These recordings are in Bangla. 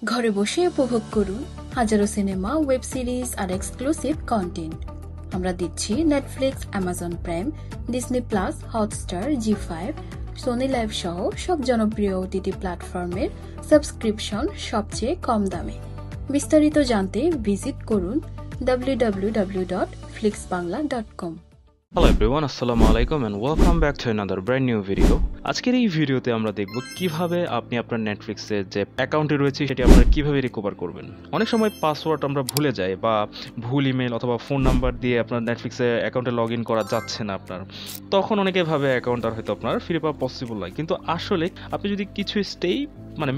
ঘরে বসে উপভোগ করুন হাজারো সিনেমা, ওয়েব সিরিজ আর এক্সক্লুসিভ কন্টেন্ট। আমরা দিচ্ছি Netflix, Amazon Prime, Disney plus, Hotstar, Zee5, Sony Liv সহ সব জনপ্রিয় ওটিটি প্ল্যাটফর্মের সাবস্ক্রিপশন সবচেয়ে কম দামে। বিস্তারিত জানতে ভিজিট করুন www.flixbangla.com। Hello everyone, assalamu alaikum and welcome back to another brand new video. আজকের এই ভিডিওতে আমরা দেখব কিভাবে আপনি আপনার নেটফ্লিক্সে যে অ্যাকাউন্টে রয়েছে সেটি আপনারা কিভাবে রিকভার করবেন। অনেক সময় পাসওয়ার্ড আমরা ভুলে যাই বা ভুল ইমেল অথবা ফোন নাম্বার দিয়ে আপনার নেটফ্লিক্সে অ্যাকাউন্টে লগ ইন করা যাচ্ছে না আপনার, তখন অনেকে ভাবে অ্যাকাউন্টটা হয়তো আপনার ফিরে পাওয়া পসিবল নয়, কিন্তু আসলে আপনি যদি কিছু স্টেপ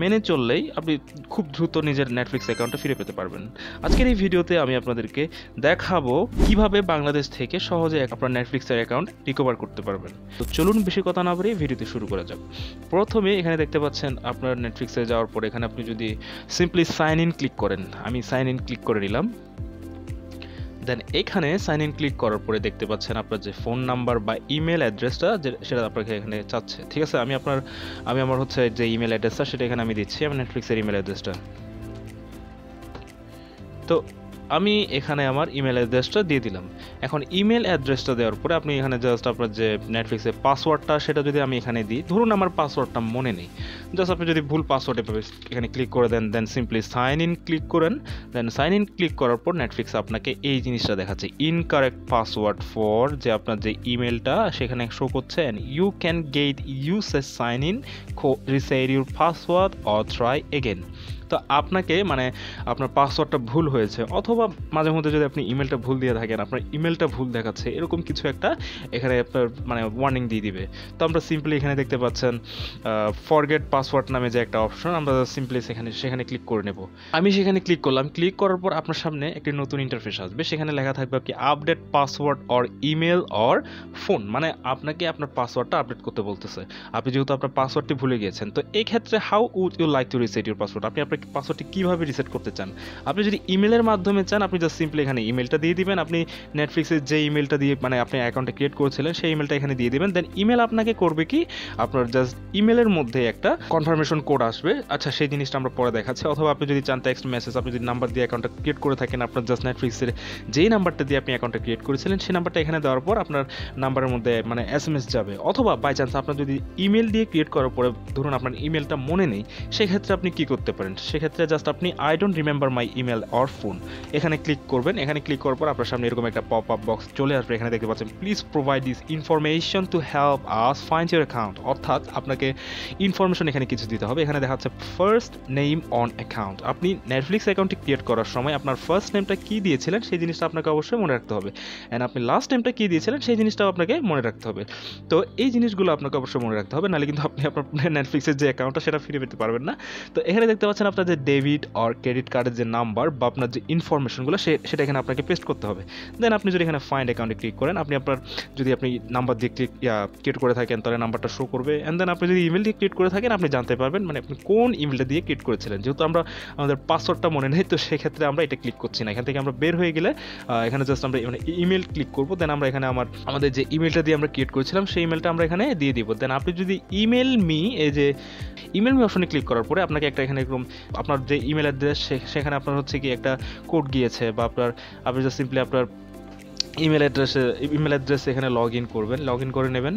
মেনে চললেই আপনি খুব দ্রুত নিজের নেটফ্লিক্স অ্যাকাউন্টটা ফিরে পেতে পারবেন। আজকের এই ভিডিওতে আমি আপনাদেরকে দেখাবো কিভাবে বাংলাদেশ থেকে সহজে আপনার নেটফ্লিক্সের অ্যাকাউন্ট রিকভার করতে পারবেন। তো চলুন বেশি কথা না বাড়িয়ে ভিডিওতে শুরু করা যাক। প্রথমে এখানে দেখতে পাচ্ছেন আপনার নেটফ্লিক্সে যাওয়ার পর এখানে আপনি যদি সিম্পলি সাইন ইন ক্লিক করেন, আমি সাইন ইন ক্লিক করে নিলাম। দেন এখানে সাইন ইন ক্লিক করার পরে দেখতে পাচ্ছেন আপনার যে ফোন নাম্বার বা ইমেল অ্যাড্রেসটা সেটা আপনাকে এখানে চাচ্ছে। ঠিক আছে, আমি আমার হচ্ছে যে ইমেল অ্যাড্রেসটা সেটা এখানে আমি দিচ্ছি, আমার নেটফ্লিক্সের ইমেল অ্যাড্রেসটা। তো আমি এখানে আমার ইমেল অ্যাড্রেসটা দিয়ে দিলাম। এখন ইমেল অ্যাড্রেসটা দেওয়ার পরে আপনি এখানে জাস্ট আপনার যে নেটফ্লিক্সের পাসওয়ার্ডটা সেটা যদি আমি এখানে দিই, ধরুন আমার পাসওয়ার্ডটা মনে নেই, জাস্ট আপনি যদি ভুল পাসওয়ার্ড এখানে ক্লিক করে দেন, then simply sign in click করেন। দেন সাইন ইন ক্লিক করার পর নেটফ্লিক্স আপনাকে এই জিনিসটা দেখাচ্ছে, ইনকারেক্ট পাসওয়ার্ড ফর, যে আপনার যে ইমেলটা সেখানে শো করছে, and you can get usage sign in, reset your password or try again. তো আপনাকে আপনার পাসওয়ার্ডটা ভুল হয়েছে, অথবা মাঝে মধ্যে যদি আপনি ইমেলটা ভুল দিয়ে থাকেন, আপনার ইমেলটা ভুল দেখাচ্ছে, এরকম কিছু একটা এখানে আপনার ওয়ার্নিং দিয়ে দিবে। তো আমরা সিম্পলি এখানে দেখতে পাচ্ছেন ফরগেট পাসওয়ার্ড নামে যে একটা অপশন, আমরা সিম্পলি সেখানে ক্লিক করে নেব। আমি সেখানে ক্লিক করলাম। ক্লিক করার পর আপনার সামনে একটি নতুন ইন্টারফেস আসবে, সেখানে লেখা থাকবে কি update password or email or phone, আপনাকে আপনার পাসওয়ার্ডটা আপডেট করতে বলতেছে। আপনি যেহেতু আপনার পাসওয়ার্ডটি ভুলে গিয়েছেন, তো এই ক্ষেত্রে how would you like to reset your password, আপনি আপনার পাসওয়ার্ডটি কীভাবে রিসেট করতে চান। আপনি যদি ইমেলের মাধ্যমে চান, আপনি জাস্ট সিম্পলি এখানে ইমেলটা দিয়ে দিবেন, আপনি নেটফ্লিক্সের যে ইমেলটা দিয়ে আপনি অ্যাকাউন্টে ক্রিয়েট করেছিলেন সেই ইমেলটা এখানে দিয়ে দিবেন। দেন ইমেল আপনাকে করবে কি, আপনার জাস্ট ইমেলের মধ্যে একটা কনফার্মেশন কোড আসবে। আচ্ছা, সেই জিনিসটা আমরা পরে দেখাচ্ছি। অথবা আপনি যদি চান টেক্সট মেসেজ, আপনি যদি নাম্বার দিয়ে অ্যাকাউন্টটা ক্রিয়েট করে থাকেন, আপনার জাস্ট নেটফ্লিক্সের যেই নাম্বারটা দিয়ে আপনি অ্যাকাউন্টটা ক্রিয়েট করেছিলেন সেই নাম্বারটা এখানে দেওয়ার পর আপনার নাম্বারের মধ্যে SMS যাবে। অথবা বাই চান্স আপনার যদি ইমেল দিয়ে ক্রিয়েট করার পরে ধরুন আপনার ইমেলটা মনে নেই, সেক্ষেত্রে আপনি কি করতে পারেন, সেক্ষেত্রে জাস্ট আপনি I don't remember my email or phone এখানে ক্লিক করবেন। এখানে ক্লিক করার পর আপনার সামনে এরকম একটা পপ আপ বক্স চলে আসবে। এখানে দেখতে পাচ্ছেন please provide this information to help us find your account, অর্থাৎ আপনাকে ইনফরমেশন এখানে কিছু দিতে হবে। এখানে দেখা যাচ্ছে ফার্স্ট নেম অন অ্যাকাউন্ট, আপনি নেটফ্লিক্স অ্যাকাউন্টটি ক্রিয়েট করার সময় আপনার ফার্স্ট নেমটা কী দিয়েছিলেন সেই জিনিসটা আপনাকে অবশ্যই মনে রাখতে হবে, অ্যান্ড আপনি লাস্ট নেমটা কী দিয়েছিলেন সেই জিনিসটাও আপনাকে মনে রাখতে হবে। তো এই জিনিসগুলো আপনাকে অবশ্যই মনে রাখতে হবে, নাহলে কিন্তু আপনি আপনার নেটফ্লিক্সের যে অ্যাকাউন্টটা সেটা ফিরে পেতে পারবেন না। তো এখানে দেখতে পাচ্ছেন আপনার যে ডেবিট অর ক্রেডিট কার্ডের যে নাম্বার বা আপনার যে ইনফরমেশনগুলো সেটা এখানে আপনাকে পেস্ট করতে হবে। দেন আপনি যদি এখানে ফাইন্ড অ্যাকাউন্টে ক্লিক করেন, যদি আপনি নাম্বার দিয়ে ক্রিয়েট করে থাকেন তাহলে নাম্বারটা শো করবে, অ্যান্ড দেন আপনি যদি ইমেল দিয়ে ক্রিয়েট করে থাকেন আপনি জানতে পারবেন আপনি কোন ইমেলটা দিয়ে ক্রিয়েট করেছিলেন। যেহেতু আমাদের পাসওয়ার্ডটা মনে নেই, তো সেক্ষেত্রে আমরা এটা ক্লিক করছি না। এখান থেকে আমরা বের হয়ে গেলে এখানে জাস্ট আমরা ইমেল ক্লিক করবো। দেন আমরা এখানে আমাদের যে ইমেলটা দিয়ে আমরা ক্রিয়েট করেছিলাম সেই ইমেলটা আমরা এখানে দিয়ে দিব। দেন আপনি যদি ইমেল মি অপশনে ক্লিক করার পরে আপনাকে একটা এখানে এরকম আপনার যে ইমেল অ্যাড্রেস সেখানে আপনার হচ্ছে কি একটা কোড গিয়েছে, বা আপনি জাস্ট সিম্পলি আপনার ইমেল অ্যাড্রেসে এখানে লগ ইন করে নেবেন।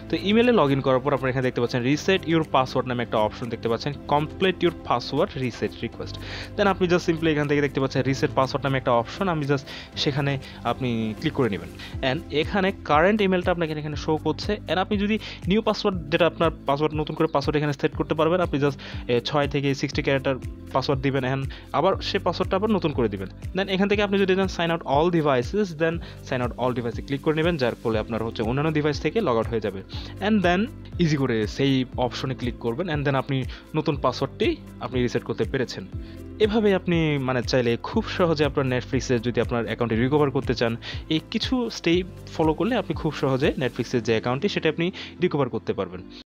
তো ইমেলে লগ ইন করার পর আপনারা এখানে দেখতে পাচ্ছেন রিসেট ইউর পাসওয়ার্ড নামে একটা অপশন দেখতে পাচ্ছেন, complete your password reset request. Then আপনি জাস্ট সিম্পলি এখান থেকে দেখতে পাচ্ছেন রিসেট পাসওয়ার্ড নামে একটা অপশন, আমি জাস্ট সেখানে আপনি ক্লিক করে নেবেন। অ্যান্ড এখানে কারেন্ট ইমেলটা আপনাকে এখানে শো করছে, অ্যান্ড আপনি যদি নিউ পাসওয়ার্ড, যেটা আপনার পাসওয়ার্ড নতুন করে পাসওয়ার্ড এখানে সেট করতে পারবেন, আপনি জাস্ট 6 থেকে 60 ক্যারেক্টার পাসওয়ার্ড দিবেন, অ্যান্ড আবার সেই পাসওয়ার্ডটা আবার নতুন করে দিবেন। দেন এখান থেকে আপনি যদি দেন সাইন আউট অল ডিভাইসেস, দেন সাইন আউট অল ডিভাইসে ক্লিক করে নেবেন, যার ফলে আপনার হচ্ছে অন্যান্য ডিভাইস থেকে লগ আউট হয়ে যাবে। অ্যান্ড দেন ইজি করে সেই অপশনে ক্লিক করবেন, অ্যান্ড দেন আপনি নতুন পাসওয়ার্ডটি আপনি রিসেট করতে পেরেছেন। এভাবে আপনি চাইলে খুব সহজে আপনার নেটফ্লিক্সে যদি আপনার অ্যাকাউন্টে রিকভার করতে চান, এই কিছু স্টেপ ফলো করলে আপনি খুব সহজে নেটফ্লিক্সের যে অ্যাকাউন্টটি সেটা আপনি রিকভার করতে পারবেন।